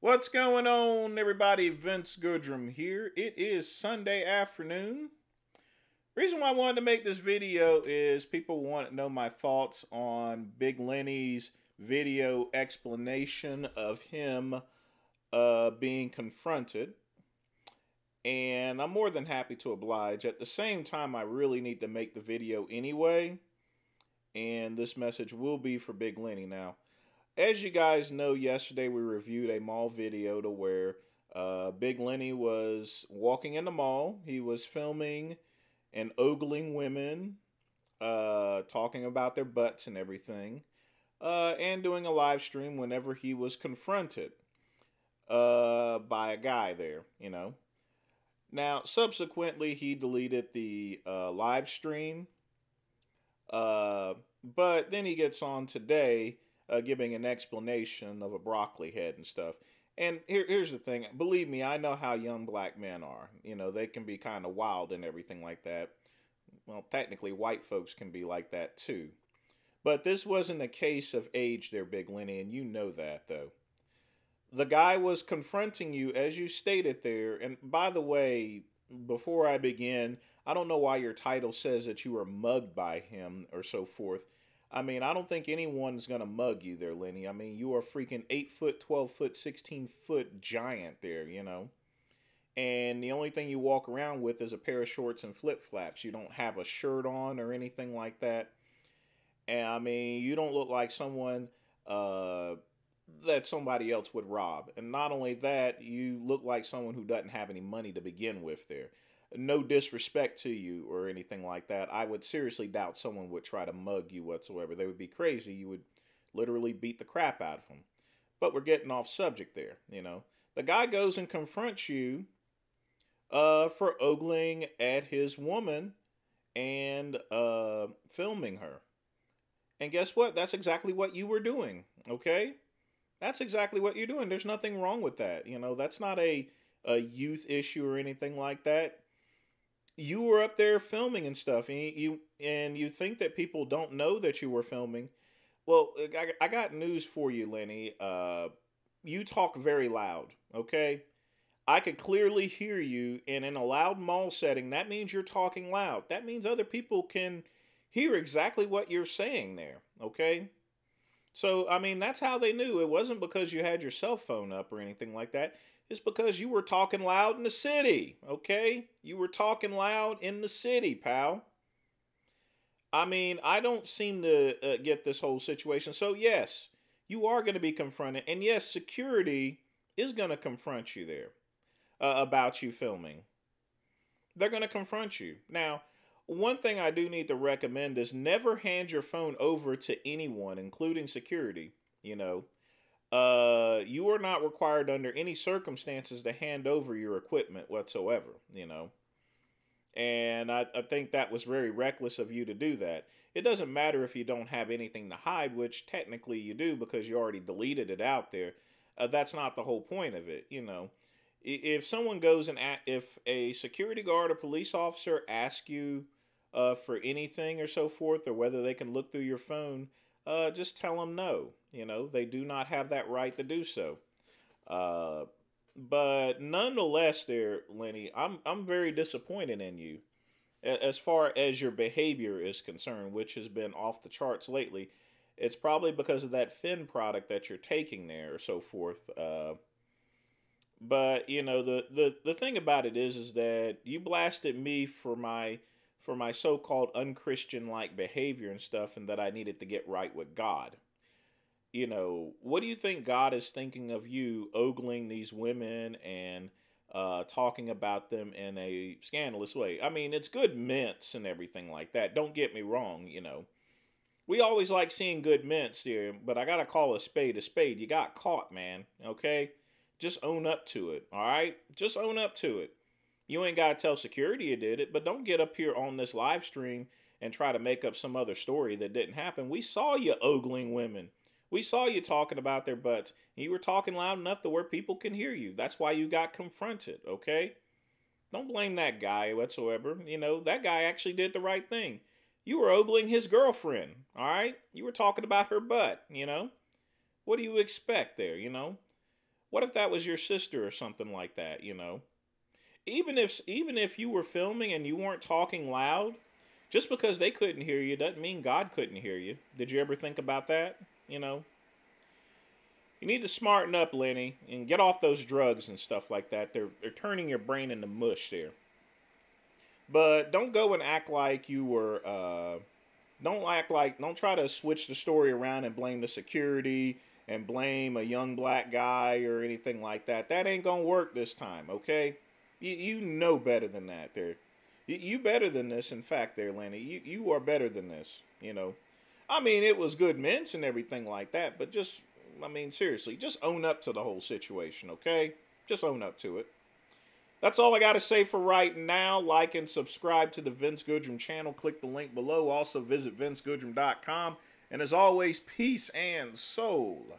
What's going on, everybody? Vince Goodrum here. It is Sunday afternoon. Reason why I wanted to make this video is people want to know my thoughts on Big Lenny's video explanation of him being confronted. And I'm more than happy to oblige. At the same time, I really need to make the video anyway. And this message will be for Big Lenny now. As you guys know, yesterday we reviewed a mall video to where Big Lenny was walking in the mall. He was filming and ogling women, talking about their butts and everything, and doing a live stream whenever he was confronted by a guy there. Now, subsequently, he deleted the live stream, but then he gets on today giving an explanation of a broccoli head and stuff. And here's the thing. Believe me, I know how young black men are. They can be kind of wild and everything like that. Well, technically, white folks can be like that too. But this wasn't a case of age there, Big Lenny, and you know that, though. The guy was confronting you, as you stated there. And by the way, before I begin, I don't know why your title says that you were mugged by him or so forth. I mean, I don't think anyone's going to mug you there, Lenny. I mean, you are a freaking 8 foot, 12 foot, 16 foot giant there. And the only thing you walk around with is a pair of shorts and flip flops. You don't have a shirt on or anything like that. And I mean, you don't look like someone that somebody else would rob. And not only that, you look like someone who doesn't have any money to begin with there. No disrespect to you or anything like that. I would seriously doubt someone would try to mug you whatsoever. They would be crazy. You would literally beat the crap out of them. But we're getting off subject there. The guy goes and confronts you for ogling at his woman and filming her. And guess what? That's exactly what you were doing, okay? That's exactly what you're doing. There's nothing wrong with that. That's not a youth issue or anything like that. You were up there filming and stuff, and you think that people don't know that you were filming. Well, I got news for you, Lenny. You talk very loud, okay? I could clearly hear you, and in a loud mall setting, that means you're talking loud. That means other people can hear exactly what you're saying there, okay? So, I mean, that's how they knew. It wasn't because you had your cell phone up or anything like that. It's because you were talking loud in the city, okay? You were talking loud in the city, pal. I mean, I don't seem to get this whole situation. So, yes, you are going to be confronted. And yes, security is going to confront you there about you filming. They're going to confront you. Now, one thing I do need to recommend is never hand your phone over to anyone, including security. You are not required under any circumstances to hand over your equipment whatsoever. And I think that was very reckless of you to do that. It doesn't matter if you don't have anything to hide, which technically you do because you already deleted it out there. That's not the whole point of it. If someone goes and if a security guard or police officer asks you for anything or so forth, or whether they can look through your phone, just tell them no. They do not have that right to do so. But nonetheless, there, Lenny, I'm very disappointed in you as far as your behavior is concerned, which has been off the charts lately. It's probably because of that Finn product that you're taking there or so forth. But the thing about it is that you blasted me for my so-called unchristian like behavior and stuff, and that I needed to get right with God. What do you think God is thinking of you ogling these women and talking about them in a scandalous way? I mean, it's good mints and everything like that. Don't get me wrong. We always like seeing good mints here, but I gotta call a spade a spade. You got caught, man. Okay, just own up to it. All right, just own up to it. You ain't got to tell security you did it, but don't get up here on this live stream and try to make up some other story that didn't happen. We saw you ogling women. We saw you talking about their butts. You were talking loud enough to where people can hear you. That's why you got confronted, okay? Don't blame that guy whatsoever. That guy actually did the right thing. You were ogling his girlfriend, all right? You were talking about her butt. What do you expect there, What if that was your sister or something like that, you know? Even if you were filming and you weren't talking loud, just because they couldn't hear you doesn't mean God couldn't hear you. Did you ever think about that? You know? You need to smarten up, Lenny, and get off those drugs and stuff like that. They're turning your brain into mush there. But don't go and act like you were. Don't try to switch the story around and blame the security and blame a young black guy or anything like that. That ain't gonna work this time, okay? You know better than that. There, you better than this. In fact, there, Lenny, you are better than this. You know, I mean, it was good mints and everything like that, but just, I mean, seriously, just own up to the whole situation, okay? Just own up to it. That's all I got to say for right now. Like and subscribe to the Vince Goodrum channel. Click the link below. Also visit vincegoodrum.com. And as always, peace and soul.